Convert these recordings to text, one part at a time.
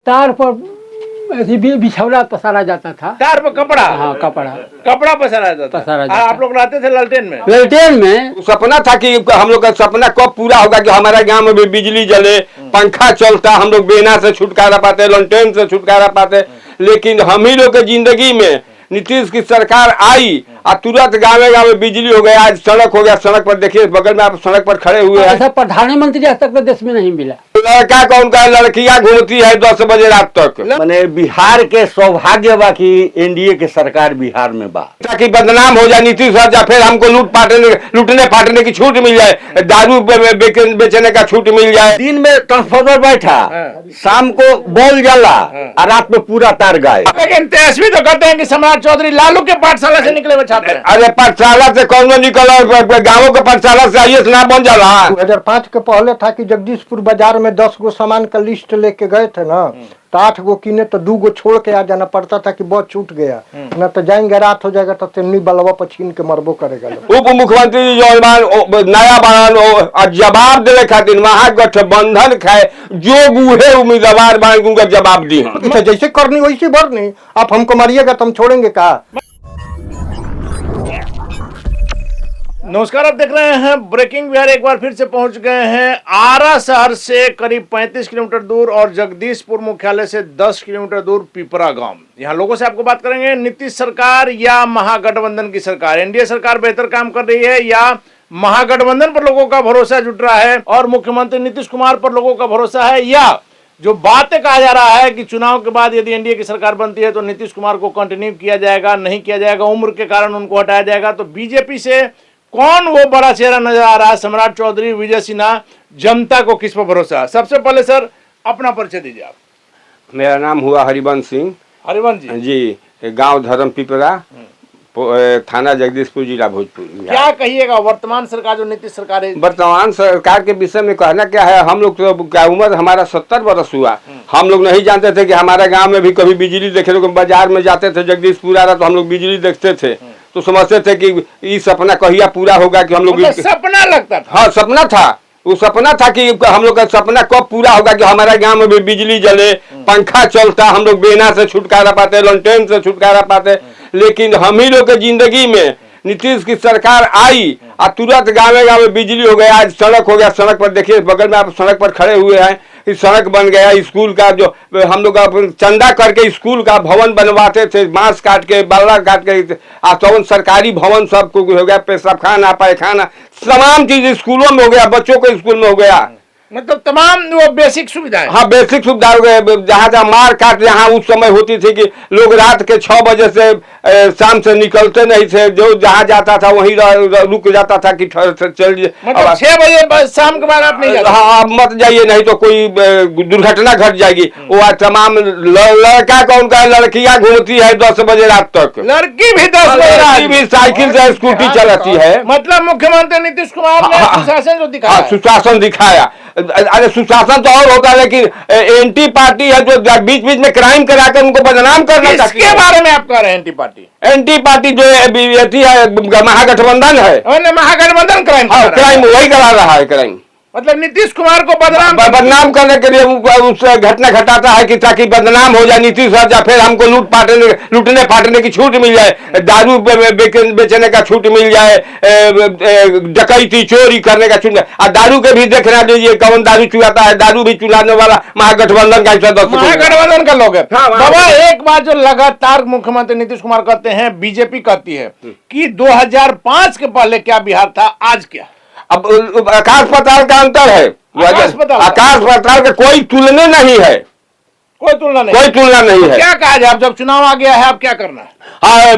तार पर ऐसे भी बिछौला पसारा जाता था। तार पर कपड़ा, हाँ कपड़ा पसारा जाता पसारा था। जाता। आप लोग रहते थे लालटेन में? लालटेन में सपना था कि हम लोग का सपना कब पूरा होगा कि हमारे गांव में भी बिजली जले, पंखा चलता, हम लोग बेना से छुटकारा पाते, लालटेन से छुटकारा पाते। लेकिन हम ही लोग के जिंदगी में नीतीश की सरकार आई और तुरंत गाँव गाँव में बिजली हो गया। आज सड़क हो गया, सड़क पर देखिए बगल में आप सड़क पर खड़े हुए हैं। ऐसा प्रधानमंत्री आज तक तो देश में नहीं मिला। लड़का कौन का लड़कियां घूमती है 10 बजे रात तक। मैंने बिहार के सौभाग्य बा कि एनडीए के सरकार बिहार में बा, ताकि बदनाम हो जाए नीतीश हट जाए, फिर हमको लूटने फाटने की छूट मिल जाए, दारू बेचने का छूट मिल जाए। दिन में ट्रांसफार्मर बैठा, शाम को बॉल जला और रात में पूरा तार गायब। लेकिन तेजस्वी तो कहते हैं कि सम्राट चौधरी लालू के पाठशाला से निकले हुए छात्र हैं। अरे पाठशाला से कौन निकल, गाँवों के पाठशाला से आइए ना बन जा रहा। 2005 के पहले था कि जगदीशपुर बाजार में 10 गो सामान का लिस्ट लेके गए थे ना, तो 8 गो किने तो 2 गो छोड़ के आ जाना पड़ता था कि बहुत छूट गया, न तो जाएंगे रात हो जाएगा तो तेमनी बलवा पर छीन के मरबो करेगा। उप मुख्यमंत्री जी जो नया बनान जवाब देने खातिर महागठबंधन खाए जो बूढ़े उम्मीदवार बने उनका जवाब दी है। जैसे करनी वैसी भरनी, आप हमको मारिएगा तो हम छोड़ेंगे का? नमस्कार, आप देख रहे हैं ब्रेकिंग बिहार। एक बार फिर से पहुंच गए हैं आरा शहर से करीब 35 किलोमीटर दूर और जगदीशपुर मुख्यालय से 10 किलोमीटर दूर पिपरा गांव। यहां लोगों से आपको बात करेंगे, नीतीश सरकार या महागठबंधन की सरकार, एनडीए सरकार बेहतर काम कर रही है या महागठबंधन पर लोगों का भरोसा जुट रहा है और मुख्यमंत्री नीतीश कुमार पर लोगों का भरोसा है, या जो बातें कहा जा रहा है कि चुनाव के बाद यदि एनडीए की सरकार बनती है तो नीतीश कुमार को कंटिन्यू किया जाएगा, नहीं किया जाएगा, उम्र के कारण उनको हटाया जाएगा। तो बीजेपी से कौन वो बड़ा चेहरा नजर आ रहा है, सम्राट चौधरी, विजय सिन्हा, जनता को किस पर भरोसा? सबसे पहले सर अपना परिचय दीजिए आप। मेरा नाम हुआ हरिवंश सिंह। हरिवंश जी, गांव धर्म पिपरा, थाना जगदीशपुर, जिला भोजपुर। क्या कहिएगा वर्तमान सरकार जो नीतीश सरकार है? वर्तमान सरकार के विषय में कहना क्या है, हम लोग तो क्या उम्र हमारा 70 वर्ष हुआ, हम लोग नहीं जानते थे कि हमारे गांव में भी कभी बिजली देखे। लोग बाजार में जाते थे, जगदीशपुर आ रहा तो हम लोग बिजली देखते थे, तो समझते थे कि ये सपना कहिया पूरा होगा कि हम लोग सपना लगता था। हाँ सपना था, वो सपना था कि हम लोग का सपना कब पूरा होगा कि हमारे गांव में भी बिजली जले, पंखा चलता, हम लोग बेना से छुटकारा पाते, लालटेन से छुटकारा पाते। लेकिन हम ही लोग के जिंदगी में नीतीश की सरकार आई और तुरंत गाँव गाँव में बिजली हो गया। आज सड़क हो गया, सड़क पर देखिए बगल में आप सड़क पर खड़े हुए हैं, इस सड़क बन गया। स्कूल का जो हम लोग चंदा करके स्कूल का भवन बनवाते थे, बांस काट के, बाला काट के, आसवन सरकारी भवन सब हो गया, पेशाब खाना, पायखाना, तमाम चीज स्कूलों में हो गया, बच्चों को स्कूल में हो गया। मतलब तमाम वो बेसिक सुविधाएं। हाँ बेसिक सुविधा हो गए। जहाँ जहाँ मार काट जहाँ उस समय होती थी कि लोग रात के 6 बजे से शाम से निकलते नहीं थे, जो जहाँ जाता था वहीं रुक जाता था कि चलिए। मतलब 6 बजे शाम के बाद आप नहीं जाते? हाँ आप मत जाइए, नहीं तो कोई दुर्घटना घट जाएगी। वो तमाम लड़का कौन का लड़कियां घूमती है 10 बजे रात तक। लड़की भी 10 बजे भी साइकिल से स्कूटी चलाती है। मतलब मुख्यमंत्री नीतीश कुमार ने सुशासन जो दिखाया, सुशासन दिखाया। अरे सुशासन तो और होता है, लेकिन एंटी पार्टी है जो बीच बीच में क्राइम कराकर उनको बदनाम करना चाहती है। इसके बारे में आप कह रहे हैं एंटी पार्टी? एंटी पार्टी जो है महागठबंधन है, महागठबंधन क्राइम वही करा रहा है क्राइम। मतलब नीतीश कुमार को बदनाम करने के लिए उस घटना घटाता है कि ताकि बदनाम हो जाए, नीतीश हट जाए, फिर हमको लूटने फाटने की छूट मिल जाए, दारू बेचने का छूट मिल जाए, डकैती चोरी करने का छूट। और दारू के भी देखना लीजिए कौन दारू चुराता है, दारू भी चुराने वाला महागठबंधन का महागठबंधन का लोग है। बाबा एक बात जो लगातार मुख्यमंत्री नीतीश कुमार कहते हैं, बीजेपी कहती है कि 2005 के पहले क्या बिहार था, आज क्या? अब आकाश पाताल का अंतर है। आकाश पाताल का कोई तुलना नहीं है, कोई तुलना नहीं है। क्या कहा जाए, अब जब चुनाव आ गया है अब क्या करना है? हाँ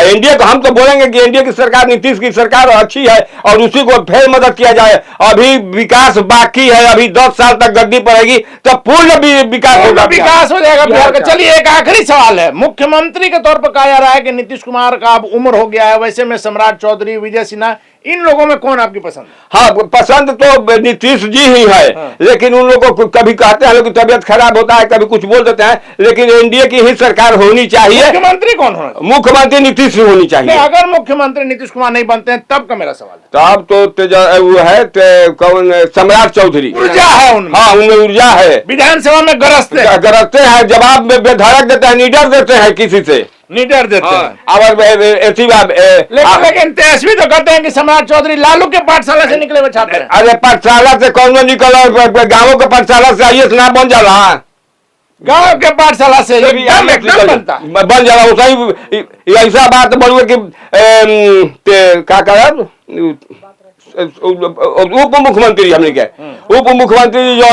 एनडीए को हम तो बोलेंगे कि एनडीए की सरकार, नीतीश की सरकार अच्छी है और उसी को फिर मदद किया जाए। अभी विकास बाकी है, अभी 10 साल तक गद्दी पड़ेगी तो पूर्ण विकास हो जाएगा बिहार का। चलिए एक आखिरी सवाल है, मुख्यमंत्री के तौर पर कहा जा रहा है कि नीतीश कुमार का अब उम्र हो गया है, वैसे में सम्राट चौधरी, विजय सिन्हा, इन लोगों में कौन आपकी पसंद? हाँ पसंद तो नीतीश जी ही है। हाँ। लेकिन उन लोगों को कभी कहते हैं लोग तबियत खराब होता है, कभी कुछ बोल देते हैं, लेकिन एनडीए की ही सरकार होनी चाहिए। चाहिए। मुख्यमंत्री कौन होना चाहिए? मुख्यमंत्री नीतीश होनी नहीं, चाहिए। अगर मुख्यमंत्री नीतीश कुमार नहीं बनते हैं तब का मेरा सवाल है। तो अब तो वो है कौन, सम्राट चौधरी। ऊर्जा है उनमें, हाँ, उनमें ऊर्जा है, विधानसभा में गरजते हैं, जवाब में बेधड़क देते हैं, निडर देते हैं किसी से, निडर देते हैं। लेकिन तेजस्वी तो कहते हैं कि सम्राट चौधरी लालू के पाठशाला से निकले हुए छात्र हैं। अरे पाठशाला से कौन निकल, गाँव के पाठशाला से आइए ना बन जाला, गांव के पाठशाला से एकदम बनता बन जाला। उसही ऐसा बात बोलूँ कि क्या करब, उप मुख्यमंत्री हमने के उप मुख्यमंत्री जो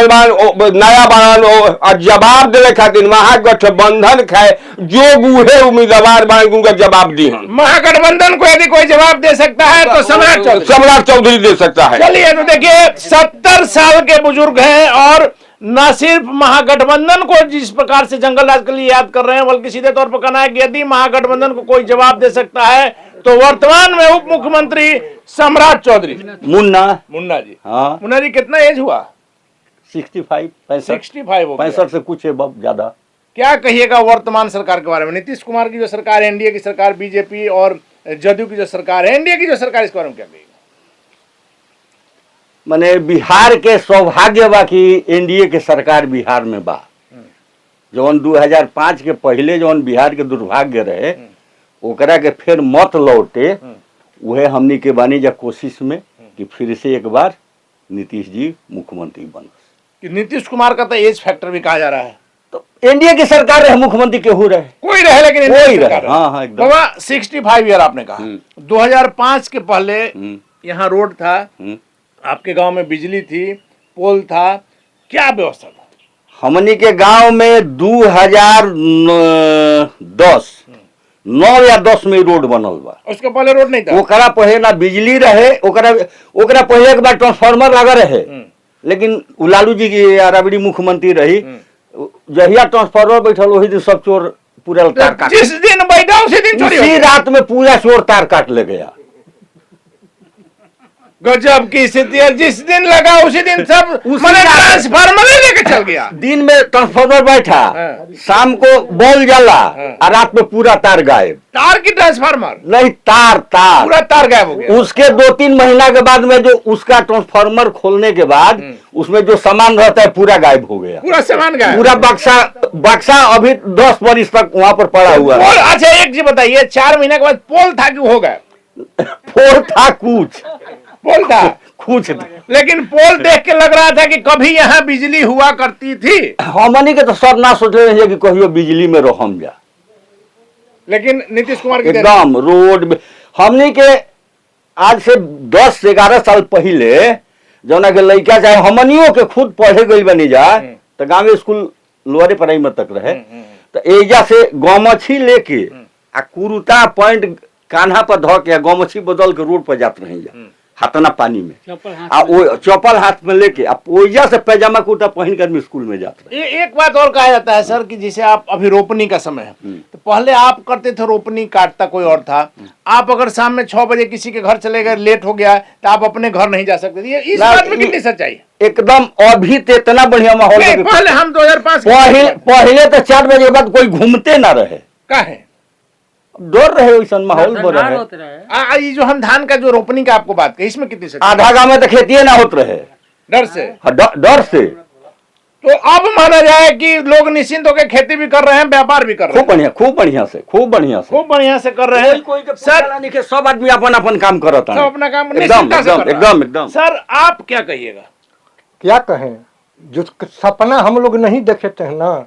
नया बनान और जवाब देने खातिर महागठबंधन खाए जो बूढ़े उम्मीदवार बने उनका जवाब दी। महागठबंधन को यदि कोई जवाब दे सकता है तो सम्राट चौधरी दे सकता है। चलिए, तो देखिए 70 साल के बुजुर्ग हैं और न सिर्फ महागठबंधन को जिस प्रकार से जंगल राज के लिए याद कर रहे हैं, बल्कि सीधे तौर पर कहना है कि यदि महागठबंधन को कोई जवाब दे सकता है तो वर्तमान में उप मुख्यमंत्री सम्राट चौधरी मुन्ना जी। हाँ, मुन्ना जी कितना एज हुआ? 65 65 हो गया। 65 से कुछ है बहुत ज्यादा। क्या कहिएगा वर्तमान सरकार के बारे में? नीतीश कुमार की जो सरकार है, एनडीए की सरकार, बीजेपी और जदयू की जो सरकार है, एनडीए की जो सरकार, इसके बारे में क्या कहिएगा? माने बिहार के सौभाग्य बा कि एनडीए के सरकार बिहार में बा। जौन 2005 के पहले जौन बिहार के दुर्भाग्य रहे ओकरा के फिर मत लौटे, वह हमनी के बानी जा कोशिश में कि फिर से एक बार नीतीश जी मुख्यमंत्री बन। कि नीतीश कुमार का तो एज फैक्टर भी कहा जा रहा है। तो एनडीए की सरकार रहे, मुख्यमंत्री केहू रहे, कोई रहे, लेकिन एनडीए की सरकार रहे। हाँ हाँ एकदम। बाबा 65 ईयर आपने कहा, 2005 के पहले यहाँ रोड था, आपके गांव में बिजली थी, पोल था, क्या व्यवस्था था? हमनी के गांव में 2010 9 या 10 में रोड बनल बा। उसके पहले रोड नहीं था। ओकरा पहले ना बिजली रहे, ओकरा पहले एक बार ट्रांसफार्मर लगा रहे, लेकिन लालू जी की राबड़ी मुख्यमंत्री रही, जहिया ट्रांसफार्मर बैठल वही दिन सब चोर पूरा तार काट, जिस दिन बैठा उसी दिन चोरी हो उसी गया। रात में पूरा चोर तार काट ले गया। गजब की स्थिति है, जिस दिन लगा उसी दिन सब ट्रांसफार्मर लेके चल गया। दिन में ट्रांसफार्मर बैठा, शाम को बॉल जला और रात में पूरा तार गायब। तार की ट्रांसफार्मर नहीं, तार पूरा तार गायब हो गया। उसके 2-3 महीना के बाद में जो उसका ट्रांसफार्मर खोलने के बाद उसमें जो सामान रहता है पूरा गायब हो गया। पूरा सामान गायब, पूरा बक्सा अभी 10 वर्ष तक वहां पर पड़ा हुआ है। अच्छा एक चीज बताइए, 4 महीने के बाद पोल था कि हो गया? पोल था, पोल था कुछ, लेकिन पोल देख के लग रहा था कि कभी यहाँ बिजली हुआ करती थी। हमनी के तो सब ना सोच रहे हैं कि कहियो बिजली में रहम जा, लेकिन नीतीश कुमार की एकदम रोड में हमनी के आज से 10 से 11 साल पहले जौना के लड़का चाहे हमनियों के खुद पढ़े गई बनी जा तो गाँव स्कूल लोअरे प्राइमरी तक रहे, तो एजा से गमछी लेके आ कुरुता पॉइंट कान्हा पर धो के गमछी बदल के रोड पर जाते रही जा हाथना पानी में, चप्पल हाथ में लेके ओइजा से पैजामा कुर्ता पहन कर स्कूल में जाते रहे। एक बात और कहा जाता है सर कि जैसे आप अभी रोपनी का समय है, तो पहले आप करते थे रोपनी, काटता कोई और था। आप अगर शाम में 6 बजे किसी के घर चले गए, लेट हो गया तो आप अपने घर नहीं जा सकते थे। इस बात में कितनी सच्चाई है? एकदम अभी तो इतना बढ़िया माहौल है। पहले हम 2005 पहले तो 4 बजे के बाद कोई घूमते ना रहे, का है डर रहे, वैसा माहौल बन रहे। ये जो हम धान का जो रोपनी का आपको बात कही, इसमें कितनी सच्चाई? आधा गांव में तो खेती ना होते रहे डर से। डर से। तो अब माना जाए कि लोग निश्चिंत होकर खेती भी कर रहे हैं, व्यापार भी कर रहे हैं। खूब बढ़िया से कर रहे हैं। सर सब आदमी अपन अपन काम करता है, सब अपना काम एकदम। सर आप क्या कहिएगा? क्या कहें, जो सपना हम लोग नहीं देखे थे ना,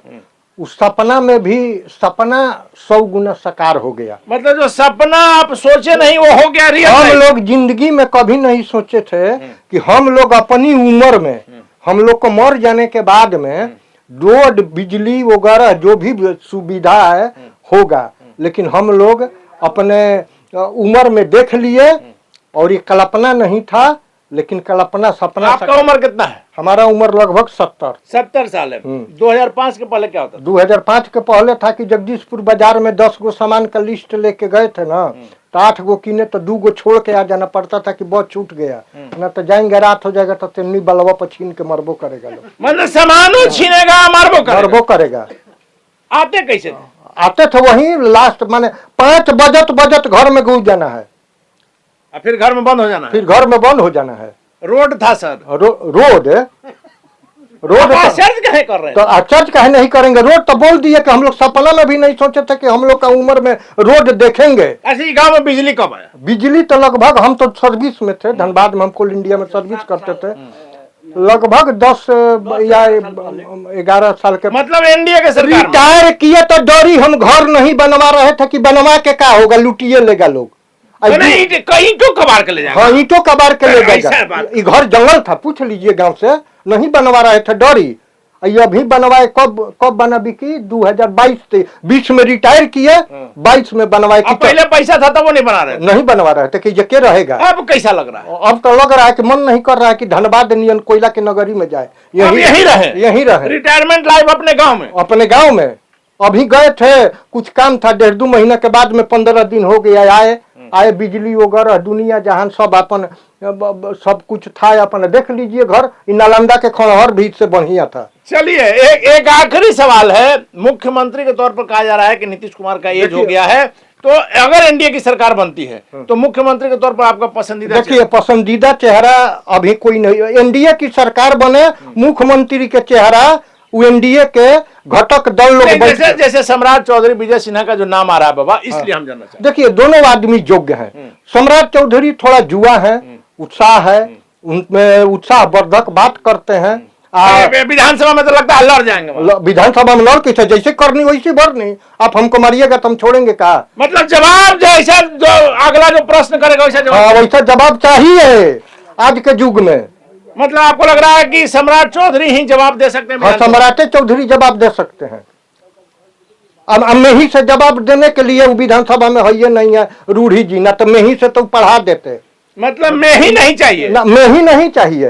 उस सपना में भी सपना 100 गुना साकार हो गया। मतलब जो सपना आप सोचे नहीं वो हो गया रियल। हम लोग जिंदगी में कभी नहीं सोचे थे कि हम लोग अपनी उम्र में, हम लोग को मर जाने के बाद में रोड, बिजली वगैरह जो भी सुविधा है होगा, लेकिन हम लोग अपने उम्र में देख लिए और ये कल्पना नहीं था, लेकिन कल्पना सपना। आपका उम्र कितना है? हमारा उम्र लगभग 70 साल है। 2005 के पहले क्या होता? 2005 के पहले था कि जगदीशपुर बाजार में 10 गो सामान का लिस्ट लेके गए थे ना, तो 8 गो किने तो 2 गो छोड़ के आ जाना पड़ता था कि बहुत छूट गया, ना तो जाएंगे रात हो जाएगा तो तेमनी बलवा पर छीन के मरबो करेगा लोग। मतलब सामान छीनेगा, मरबो करेगा। करेगा। आते कैसे थे? आते थे वहीं लास्ट माने 5 बजत घर में घुस जाना है, और फिर घर में बंद हो जाना फिर घर में बंद हो जाना है। है। रोड था सर, रोड आप आश्चर्य काहे कर रहे तो हैं? आश्चर्य काहे नहीं करेंगे? रोड तो बोल दिए कि हम लोग सपना में भी नहीं सोचे थे कि हम लोग का उम्र में रोड देखेंगे। ऐसे गांव में बिजली कब आया? बिजली तो लगभग, हम तो सर्विस में थे, धनबाद में हम कोल इंडिया में सर्विस करते थे, लगभग 10 या 11 साल के। मतलब एनडीए के सरकार में। रिटायर किए तो डरी हम घर नहीं बनवा रहे थे कि बनवा के क्या होगा, लुटिए लेगा लोग। तो नहीं, कहीं तो कबाड़ के ले जाएगा। हाँ, ईंटों कबाड़ के ले ऐसा जाएगा। बात। ये घर जंगल था, पूछ लीजिए गांव से, नहीं बनवा रहे थे डरी। ये अभी बनवाए, कब बना बिकी? 2022 से 20 में रिटायर किए, 22 में बनवाए। अब पहले पैसा था तो वो नहीं बना रहे थे। नहीं बनवा रहे थे कि ये क्या रहेगा। अब कैसा लग रहा है? अब तो लग रहा है कि मन नहीं कर रहा है कि धनबाद नियन कोयला के नगरी में जाए, अब यहीं रहे। यहीं रहे रिटायरमेंट लाइफ अपने गांव में। अपने गांव में। अभी गए थे, कुछ काम था, 1.5-2 महीना के बाद में 15 दिन हो गया, आए बिजली वगैरह दुनिया जहान सब अपन सब कुछ था। अपन देख लीजिए घर, नालंदा के खंडहर भी इससे बढ़िया था। चलिए एक आखिरी सवाल है। मुख्यमंत्री के तौर पर कहा जा रहा है कि नीतीश कुमार का एज हो गया है, तो अगर एनडीए की सरकार बनती है तो मुख्यमंत्री के तौर पर आपका पसंदीदा देखिए, पसंदीदा चेहरा अभी कोई नहीं। एनडीए की सरकार बने, मुख्यमंत्री के चेहरा वो एनडीए के घटक दल लोग जैसे जैसे सम्राट चौधरी विजय सिन्हा का जो नाम आ रहा है बाबा, इसलिए हम जानना चाहते देखिए, दोनों आदमी योग्य हैं। सम्राट चौधरी थोड़ा जुआ है, उत्साह है, उनमें उत्साहवर्धक बात करते हैं। हैं। विधानसभा में तो लगता है लड़ जाएंगे वहाँ। विधानसभा में लड़ के जैसे करनी वैसी भरनी। आप हमको मारिएगा तो हम छोड़ेंगे का? मतलब जवाब जैसा जो अगला जो प्रश्न करेगा वैसा जवाब। हाँ, वैसा जवाब चाहिए आज के युग में। मतलब आपको लग रहा है कि सम्राट चौधरी ही जवाब दे सकते हैं? हाँ, सम्राट चौधरी जवाब दे सकते हैं। अब मैं ही से जवाब देने के लिए वो विधानसभा में है ये नहीं है रूढ़ी जी, ना तो मैं ही से तो पढ़ा देते। मतलब मैं ही नहीं चाहिए ना, मैं ही नहीं चाहिए।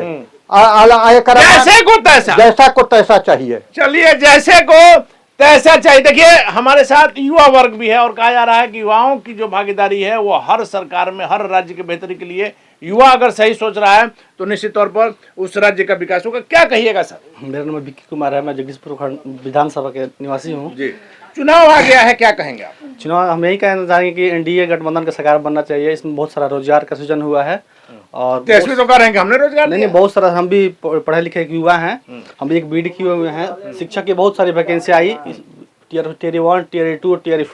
जैसे को तैसा। जैसा को तैसा चाहिए। चलिए, जैसे को तैसा चाहिए। देखिए, हमारे साथ युवा वर्ग भी है और कहा जा रहा है कि युवाओं की जो भागीदारी है वो हर सरकार में, हर राज्य के बेहतरी के लिए युवा अगर सही सोच रहा है तो निश्चित तौर पर उस राज्य का विकास होगा। क्या कहिएगा सर? मेरा नाम विक्की कुमार है, मैं जगदीशपुर विधानसभा के निवासी हूँ जी, चुनाव आ गया है, क्या कहेंगे आप? चुनाव हम यही कहना चाहेंगे कि एनडीए गठबंधन का सरकार बनना चाहिए। इसमें बहुत सारा रोजगार का सृजन हुआ है और तेजस्वी तो कह रहे हैं कि हमने रोजगार नहीं, बहुत सारा, हम भी पढ़े लिखे युवा हैं, हम भी एक बीडी किए हुए हैं। शिक्षक की बहुत सारी वैकेंसी आई, टियर 1, टियर 2, टियर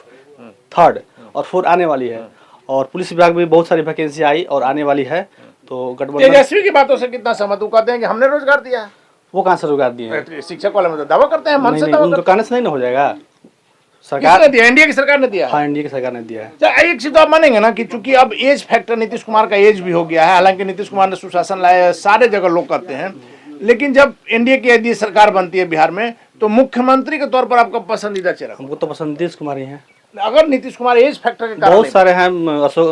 3 और 4 आने वाली है। और पुलिस विभाग में बहुत सारी वैकेंसी आई और आने वाली है। तो गठबंधन तेजस्वी की बातों से कितना सहमत? वो कहते हैं कि हमने रोजगार दिया है। वो कहाँ से रोजगार दिए हैं? शिक्षक वाले में तो दावा करते हैं, मन से नहीं, दावा उनको करते कहने से नहीं ना हो जाएगा। हैं। सरकार किसने दिया? एनडीए की सरकार ने दिया है। हाँ, एनडीए की सरकार ने दिया है। अच्छा, एक चीज तो आप मानेंगे ना कि चूंकि अब एज फैक्टर नीतीश कुमार का एज भी हो गया है, हालांकि नीतीश कुमार ने सुशासन लाया है, सारे जगह लोग कहते हैं, लेकिन जब एनडीए की यदि सरकार बनती है बिहार में तो मुख्यमंत्री के तौर पर आपका पसंदीदा चेहरा? हमको तो पसंद नीतीश कुमार ही है। अगर नीतीश कुमार एज फैक्टर के कारण बहुत सारे हैं, अशोक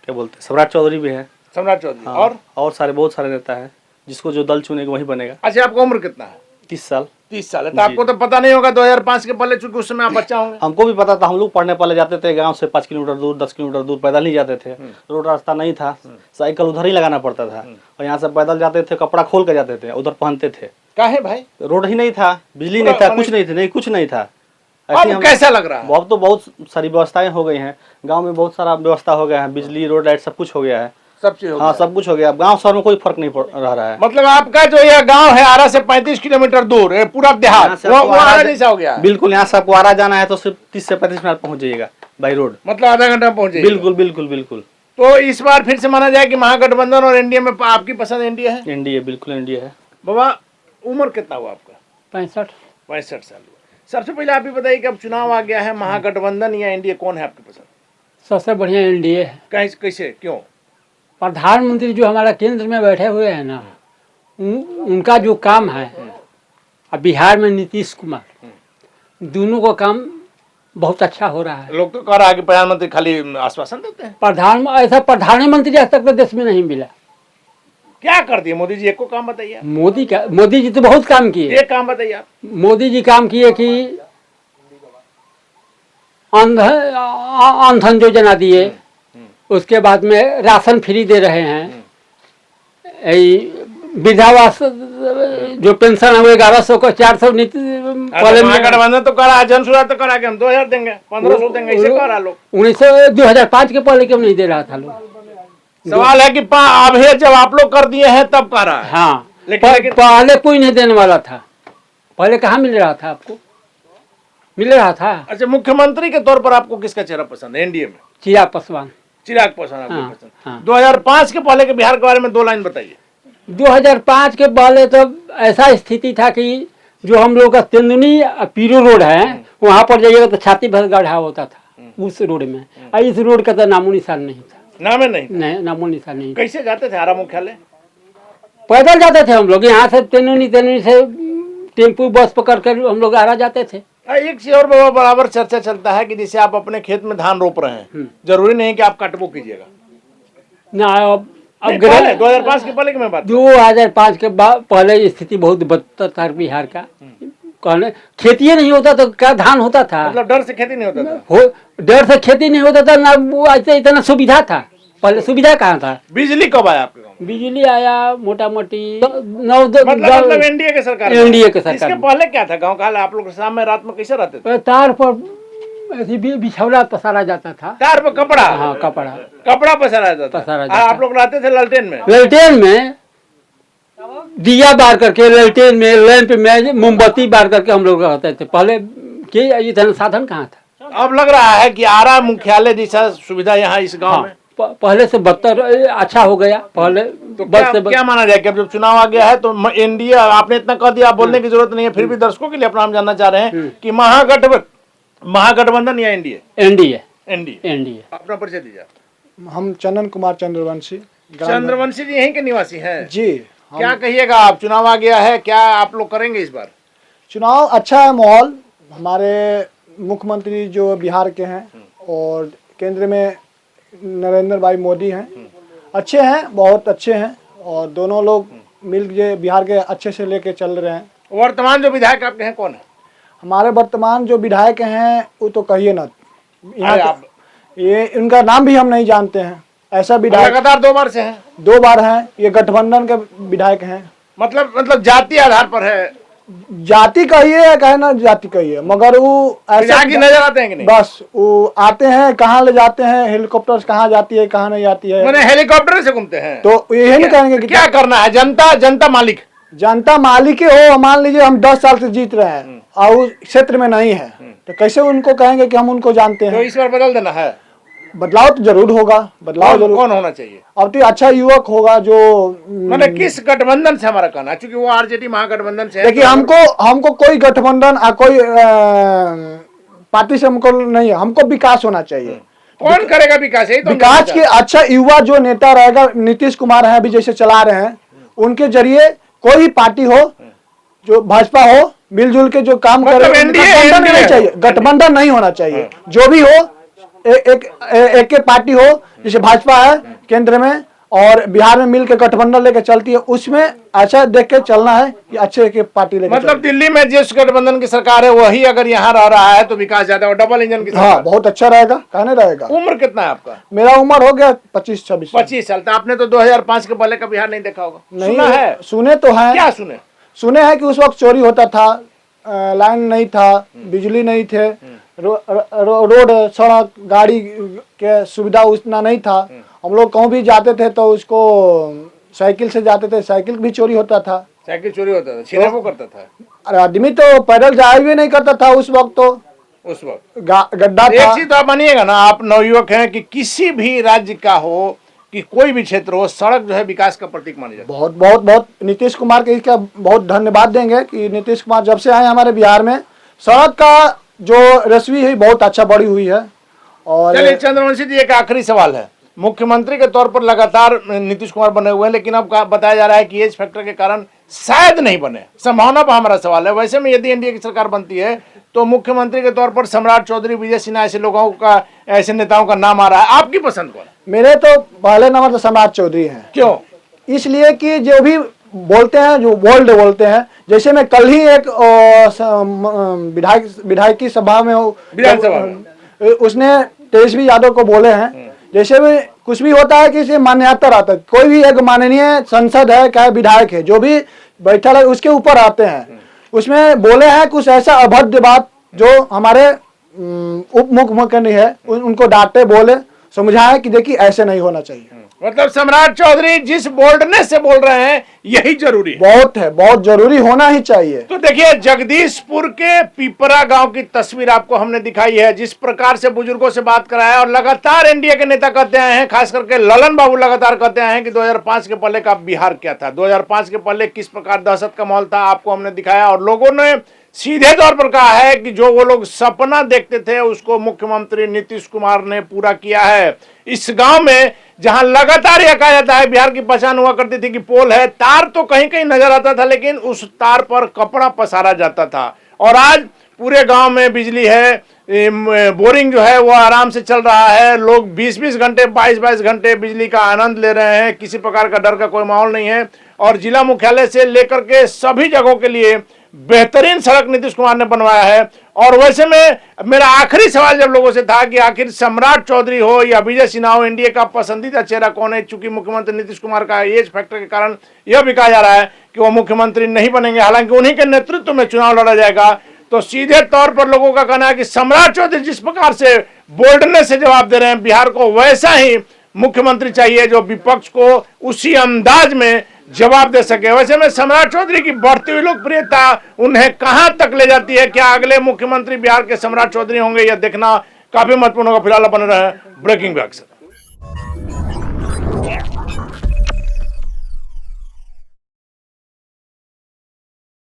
क्या बोलते हैं, सम्राट चौधरी भी है। सम्राट चौधरी हाँ, और सारे बहुत सारे नेता हैं, जिसको जो दल चुनेगा वही बनेगा। अच्छा, आपका उम्र कितना है? 30 साल। 30 साल है। तो आपको तो पता नहीं होगा 2005 के पहले, चूंकि उस समय आप बच्चा होंगे। हमको भी पता था, हम लोग पढ़ने पहले जाते थे गांव से 5 किलोमीटर दूर, 10 किलोमीटर दूर पैदल ही जाते थे। रोड रास्ता नहीं था, साइकिल उधर ही लगाना पड़ता था और यहाँ से पैदल जाते थे, कपड़ा खोल के जाते थे, उधर पहनते थे। काहे भाई? रोड ही नहीं था, बिजली नहीं था, कुछ नहीं था, नहीं कुछ नहीं था। अब कैसा लग रहा है? अब तो बहुत सारी व्यवस्थाएं हो गई हैं गांव में, बहुत सारा व्यवस्था हो गया है, बिजली, रोड, लाइट सब कुछ हो गया है। सब चीज हो हाँ, गया। सब कुछ हो गया। गांव शहर में कोई फर्क नहीं रह रहा है। मतलब आपका जो यह गांव है आरा से 35 किलोमीटर दूर है, पूरा यहाँ देहात, से वो आपको आरा आरा जैसा हो गया है। बिल्कुल, यहाँ से आपको आरा जाना है तो सिर्फ 30 से 35 मिनट पहुंच जाइएगा बाई रोड। मतलब आधा घंटा पहुंचे। बिल्कुल बिल्कुल बिल्कुल। तो इस बार फिर से माना जाए कि महागठबंधन और एनडीए में आपकी पसंद एनडीए है? एनडीए, बिल्कुल एनडीए है। बाबा, उम्र कितना हुआ आपका? 65। 65 साल हुआ। सबसे पहले आप ही बताइए कि अब चुनाव आ गया है, महागठबंधन या एनडीए, कौन है आपकी पसंद? सबसे बढ़िया एनडीए है। कैसे, क्यों? प्रधानमंत्री जो हमारा केंद्र में बैठे हुए हैं ना, उनका जो काम है, अब बिहार में नीतीश कुमार, दोनों का काम बहुत अच्छा हो रहा है। लोग तो कह रहा है कि प्रधानमंत्री खाली आश्वासन देते हैं। ऐसा प्रधानमंत्री आज तक तो देश में नहीं मिला। क्या कर दिए मोदी जी? एक को काम बताइए आप। मोदी जी तो बहुत काम किए। एक काम बताइए आप। मोदी जी काम किए कि अंधन योजना दिए, उसके बाद में राशन फ्री दे रहे हैं, वृद्धावास जो पेंशन है वो 1100 का 400 नीति पहले में महागठबंधन तो करा, जन सुधार तो करा के हम 2000 देंगे, 1500 देंगे, इसे करा लोग। 2005 के पहले क्यों नहीं दे रहा था लोग? सवाल है कि अभी जब आप लोग कर दिए हैं तब कह रहा है। हाँ, लेकिन पहले कोई नहीं देने वाला था। पहले कहाँ मिल रहा था आपको? मिल रहा था। अच्छा, मुख्यमंत्री के तौर पर आपको किसका चेहरा पसंद है एनडीए में? चिराग पासवान। चिराग पासवान आपको हाँ, पसंद। हाँ। 2005 के पहले के बिहार के बारे में 2 लाइन बताइए। 2005 के पहले तो ऐसा स्थिति था कि जो हम लोग का तेंदुनी पीरो रोड है, वहाँ पर जाइएगा तो छाती भर गड्ढा होता था उस रोड में। और इस रोड का तो नामो निशान नहीं था। नाम है नहीं, नामो निशान नहीं। कैसे जाते थे आरा मुख्यालय? पैदल जाते थे हम लोग, यहाँ से तेंदुनी से टेम्पू बस पकड़ कर हम लोग आरा जाते थे। एक चीज और बराबर चर्चा चलता है कि जैसे आप अपने खेत में धान रोप रहे हैं, जरूरी नहीं कि आप काटबो कीजिएगा ना। अब 2005 के पहले की मैं बात 2005 के बाद पहले स्थिति बहुत बदतर था बिहार का। कहने खेती नहीं होता तो क्या धान होता था? मतलब डर से खेती नहीं होता था। डर से खेती नहीं होता था ना, वो ऐसे इतना सुविधा था। पहले सुविधा कहाँ था? बिजली कब आया आपके गाँव में? बिजली आया मोटा मोटी मतलब एनडीए के सरकार में। एनडीए के सरकार इसके में। पहले क्या था गाँव का हाल? आप लोग शाम में रात में कैसे रहते थे? तार पर ऐसे बिछौला पसारा जाता था। तार पर कपड़ा? हाँ, कपड़ा पसारा जाता पसारा था। जाता। आप लोग रहते थे लालटेन में? लालटेन में दिया बार करके, लालटेन में लैंप में मोमबत्ती बार करके हम लोग रहते थे। पहले के इतना साधन कहाँ था? अब लग रहा है कि आरा मुख्यालय जैसा सुविधा यहाँ इस गांव में पहले से बदतर अच्छा हो गया। पहले तो क्या माना जाए कि अब जब चुनाव आ गया है तो एनडीए, आपने इतना कह दिया, आप बोलने की जरूरत नहीं है, फिर भी दर्शकों के लिए अपना हम जानना चाह रहे हैं कि महागठबंधन या एनडीए? एनडीए। एनडीए। अपना परिचय दीजिए। हम चंदन कुमार चंद्रवंशी। चंद्रवंशी जी यहीं के निवासी हैं जी। क्या कहिएगा आप, चुनाव आ गया है, क्या आप लोग करेंगे इस बार? चुनाव अच्छा है, माहौल। हमारे मुख्यमंत्री जो बिहार के हैं और केंद्र में नरेंद्र भाई मोदी हैं, अच्छे हैं, बहुत अच्छे हैं और दोनों लोग मिलके बिहार के अच्छे से लेके चल रहे हैं। वर्तमान जो विधायक आपके हैं कौन है? हमारे वर्तमान जो विधायक हैं वो तो कहिए ना, यहाँ आप ये इनका नाम भी हम नहीं जानते हैं। ऐसा विधायक लगातार 2 बार से हैं? 2 बार हैं। ये गठबंधन के विधायक हैं। मतलब जाति आधार पर है? जाति कहिए या कहे ना जाति कहिए, मगर वो ऐसा नजर आते हैं कि नहीं? बस वो आते हैं, कहाँ ले जाते हैं, हेलीकॉप्टर कहाँ जाती है कहाँ नहीं जाती है, मैंने हेलीकॉप्टर से घूमते हैं। तो यही नहीं कहेंगे कि क्या करना है? जनता मालिक? जनता मालिक हो। मान लीजिए हम 10 साल से जीत रहे हैं और उस क्षेत्र में नहीं है, तो कैसे उनको कहेंगे कि हम उनको जानते तो हैं? इस बार बदल देना है। बदलाव तो जरूर होगा, बदलाव जरूर। कौन होना चाहिए? अब तो अच्छा युवक होगा जो मैंने किस गठबंधन से हमारा कहना, क्योंकि वो आरजेडी महागठबंधन से है। देखिए, हमको कोई गठबंधन कोई पार्टी से हमको नहीं है। हमको विकास होना चाहिए। कौन करेगा विकास? यही तो विकास के अच्छा युवा जो नेता रहेगा, नीतीश कुमार है अभी जैसे चला रहे हैं, उनके जरिए कोई भी पार्टी हो, जो भाजपा हो, मिलजुल के जो काम करे। गठबंधन नहीं चाहिए, गठबंधन नहीं होना चाहिए। जो भी हो एक पार्टी हो, जैसे भाजपा है केंद्र में और बिहार में मिलकर गठबंधन लेकर चलती है, उसमें अच्छा देख के चलना है कि अच्छे के पार्टी लेकर। मतलब दिल्ली में जिस गठबंधन की सरकार है वही अगर यहाँ रह रहा है तो विकास ज्यादा और डबल इंजन की सरकार। हाँ, बहुत अच्छा रहेगा। कहने रहेगा। उम्र कितना है आपका? मेरा उम्र हो गया 25-26। 25 साल। तो आपने तो 2005 के पहले का बिहार नहीं देखा होगा? नहीं सुना है? सुने तो है। क्या सुने? सुने हैं कि उस वक्त चोरी होता था, लाइन नहीं था, बिजली नहीं थे, रोड सड़क गाड़ी के सुविधा उतना नहीं था। हम लोग कहूँ भी जाते थे तो उसको साइकिल से जाते थे, साइकिल भी चोरी होता था। साइकिल चोरी होता था, छीना करता था। अरे आदमी तो पैदल जाए भी नहीं करता था उस वक्त। तो उस वक्त गड्ढा था। एक चीज तो आप मानिएगा ना, आप नवयुवक हैं, कि किसी भी राज्य का हो कि कोई भी क्षेत्र हो, सड़क जो है विकास का प्रतीक मानी जाती है। बहुत बहुत बहुत नीतीश कुमार के इसका बहुत धन्यवाद देंगे कि नीतीश कुमार जब से आए हमारे बिहार में, सड़क का जो रस्वी है बहुत अच्छा बढ़ी हुई है। और चलिए चंद्रवंशी जी, एक आखिरी सवाल है। मुख्यमंत्री के तौर पर लगातार नीतीश कुमार बने हुए हैं, लेकिन अब बताया जा रहा है कि एज फैक्टर के कारण शायद नहीं बने। संभावना पर हमारा सवाल है। वैसे में यदि एनडीए की सरकार बनती है तो मुख्यमंत्री के तौर पर सम्राट चौधरी, विजय सिन्हा, ऐसे लोगों का, ऐसे नेताओं का नाम आ रहा है। आपकी पसंद कौन है? मेरे तो पहले नंबर तो सम्राट चौधरी हैं। क्यों? इसलिए कि जो भी बोलते हैं, जो बोल्ड बोलते हैं, जैसे मैं कल ही एक विधायकी सभा में विधानसभा में उसने तेजस्वी यादव को बोले हैं, जैसे भी कुछ भी होता है कि इसे मान्यता रहता है। कोई भी एक माननीय संसद है, क्या विधायक है, जो भी बैठा है उसके ऊपर आते हैं। उसमें बोले हैं कुछ ऐसा अभद्र बात जो हमारे उप मुख्यमंत्री है उनको डांटे, बोले, समझाए कि देखिए ऐसे नहीं होना चाहिए। मतलब सम्राट चौधरी जिस बोल्डनेस से बोल रहे हैं यही जरूरी है, बहुत जरूरी होना ही चाहिए। तो देखिए जगदीशपुर के पीपरा गांव की तस्वीर आपको हमने दिखाई है, जिस प्रकार से बुजुर्गों से बात कराया और लगातार एनडीए के नेता कहते आए हैं, खास करके ललन बाबू लगातार कहते आए हैं कि 2005 के पहले का बिहार क्या था, 2005 के पहले किस प्रकार दहशत का माहौल था, आपको हमने दिखाया। और लोगों ने सीधे तौर पर कहा है कि जो वो लोग सपना देखते थे उसको मुख्यमंत्री नीतीश कुमार ने पूरा किया है। इस गांव में जहां लगातार यह कहा जाता है बिहार की पहचान हुआ करती थी कि पोल है, तार तो कहीं कहीं नजर आता था लेकिन उस तार पर कपड़ा पसारा जाता था, और आज पूरे गांव में बिजली है, बोरिंग जो है वो आराम से चल रहा है, लोग 20-20 घंटे 22-22 घंटे बिजली का आनंद ले रहे हैं, किसी प्रकार का डर का कोई माहौल नहीं है। और जिला मुख्यालय से लेकर के सभी जगहों के लिए बेहतरीन सड़क नीतीश कुमार ने बनवाया है। और वैसे में मेरा आखिरी सवाल जब लोगों से था कि आखिर सम्राट चौधरी हो या विजय सिन्हा हो, एनडीए का पसंदीदा चेहरा कौन है, चूंकि मुख्यमंत्री नीतीश कुमार का एज फैक्टर के कारण यह भी कहा जा रहा है कि वो मुख्यमंत्री नहीं बनेंगे, हालांकि उन्हीं के नेतृत्व में चुनाव लड़ा जाएगा। तो सीधे तौर पर लोगों का कहना है कि सम्राट चौधरी जिस प्रकार से बोल्डनेस से जवाब दे रहे हैं, बिहार को वैसा ही मुख्यमंत्री चाहिए जो विपक्ष को उसी अंदाज में जवाब दे सके। वैसे में सम्राट चौधरी की बढ़ती हुई लोकप्रियता उन्हें कहां तक ले जाती है, क्या अगले मुख्यमंत्री बिहार के सम्राट चौधरी होंगे, यह देखना काफी महत्वपूर्ण होगा। फिलहाल बने रहे ब्रेकिंग बैक से।